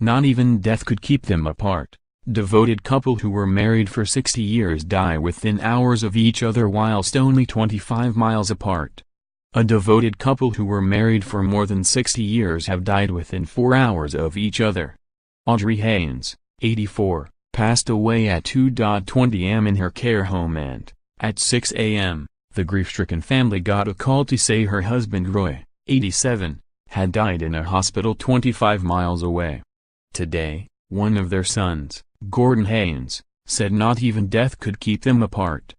Not even death could keep them apart. Devoted couple who were married for 60 years die within hours of each other whilst only 25 miles apart. A devoted couple who were married for more than 60 years have died within 4 hours of each other. Audrey Haynes, 84, passed away at 2:20 a.m. in her care home and, at 6 a.m., the grief-stricken family got a call to say her husband Roy, 87, had died in a hospital 25 miles away. Today, one of their sons, Gordon Haynes, said not even death could keep them apart.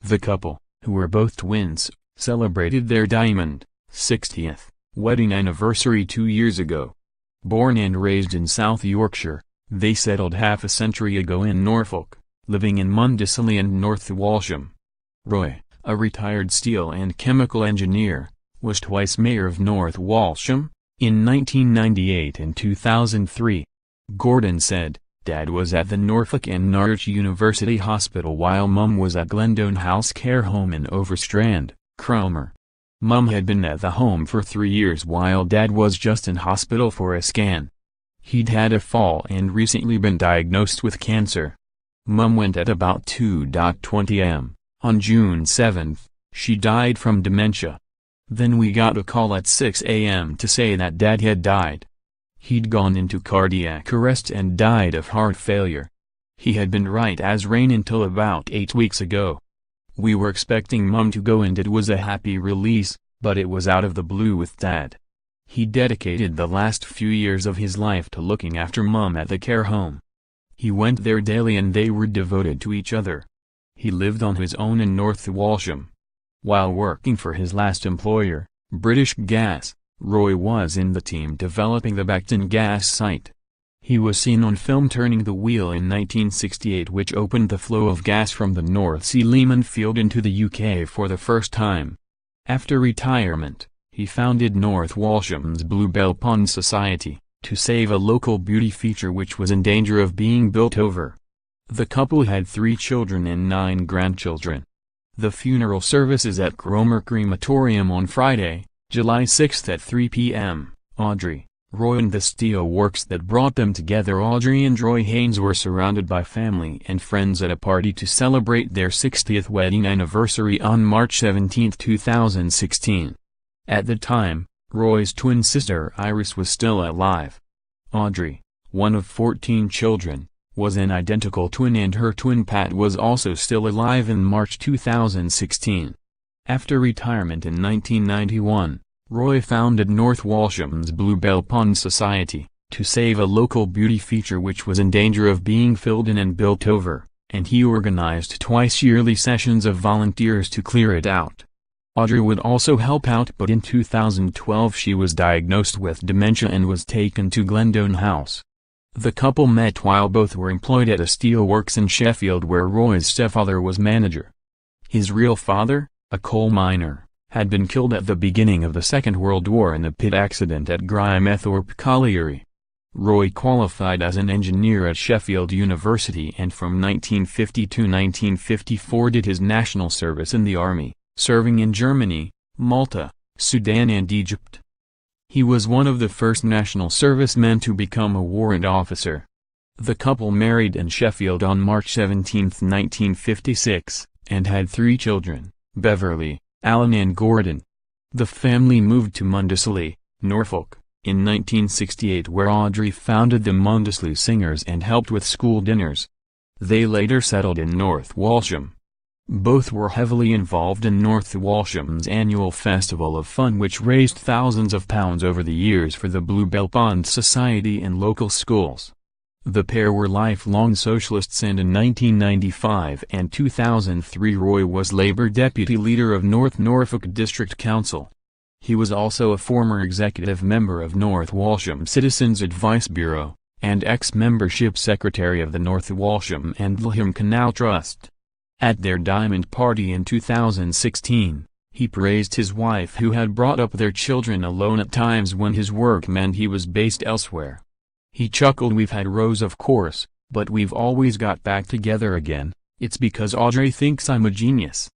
The couple, who were both twins, celebrated their diamond, 60th, wedding anniversary 2 years ago. Born and raised in South Yorkshire, they settled half a century ago in Norfolk, living in Mundислey and North Walsham. Roy, a retired steel and chemical engineer, was twice mayor of North Walsham, in 1998 and 2003. Gordon said, "Dad was at the Norfolk and Norwich University Hospital while Mum was at Glendon House Care Home in Overstrand, Cromer. Mum had been at the home for 3 years while Dad was just in hospital for a scan. He'd had a fall and recently been diagnosed with cancer. Mum went at about 2:20 am. On June 7, she died from dementia. Then we got a call at 6 a.m. to say that Dad had died. He'd gone into cardiac arrest and died of heart failure. He had been right as rain until about 8 weeks ago. We were expecting Mum to go and it was a happy release, but it was out of the blue with Dad. He dedicated the last few years of his life to looking after Mum at the care home. He went there daily and they were devoted to each other. He lived on his own in North Walsham. While working for his last employer, British Gas, Roy was in the team developing the Bacton gas site. He was seen on film turning the wheel in 1968, which opened the flow of gas from the North Sea Lehman field into the UK for the first time. After retirement, he founded North Walsham's Bluebell Pond Society, to save a local beauty feature which was in danger of being built over. The couple had 3 children and 9 grandchildren. The funeral services at Cromer Crematorium on Friday, July 6 at 3 p.m. Audrey, Roy and the steel works that brought them together. Audrey and Roy Haynes were surrounded by family and friends at a party to celebrate their 60th wedding anniversary on March 17, 2016. At the time, Roy's twin sister Iris was still alive. Audrey, one of 14 children, was an identical twin and her twin Pat was also still alive in March 2016. After retirement in 1991, Roy founded North Walsham's Bluebell Pond Society, to save a local beauty feature which was in danger of being filled in and built over, and he organized twice-yearly sessions of volunteers to clear it out. Audrey would also help out, but in 2012 she was diagnosed with dementia and was taken to Glendon House. The couple met while both were employed at a steelworks in Sheffield where Roy's stepfather was manager. His real father, a coal miner, had been killed at the beginning of the Second World War in a pit accident at Grimethorpe Colliery. Roy qualified as an engineer at Sheffield University and from 1950 to 1954 did his national service in the army, serving in Germany, Malta, Sudan and Egypt. He was one of the first national servicemen to become a warrant officer. The couple married in Sheffield on March 17, 1956, and had 3 children, Beverly, Alan and Gordon. The family moved to Mundислey, Norfolk, in 1968 where Audrey founded the Mundислey Singers and helped with school dinners. They later settled in North Walsham. Both were heavily involved in North Walsham's annual Festival of Fun which raised thousands of pounds over the years for the Bluebell Pond Society and local schools. The pair were lifelong socialists and in 1995 and 2003 Roy was Labour Deputy Leader of North Norfolk District Council. He was also a former executive member of North Walsham Citizens Advice Bureau, and ex-membership secretary of the North Walsham and Leham Canal Trust. At their diamond party in 2016, he praised his wife who had brought up their children alone at times when his work meant he was based elsewhere. He chuckled, "We've had rows of course, but we've always got back together again. It's because Audrey thinks I'm a genius."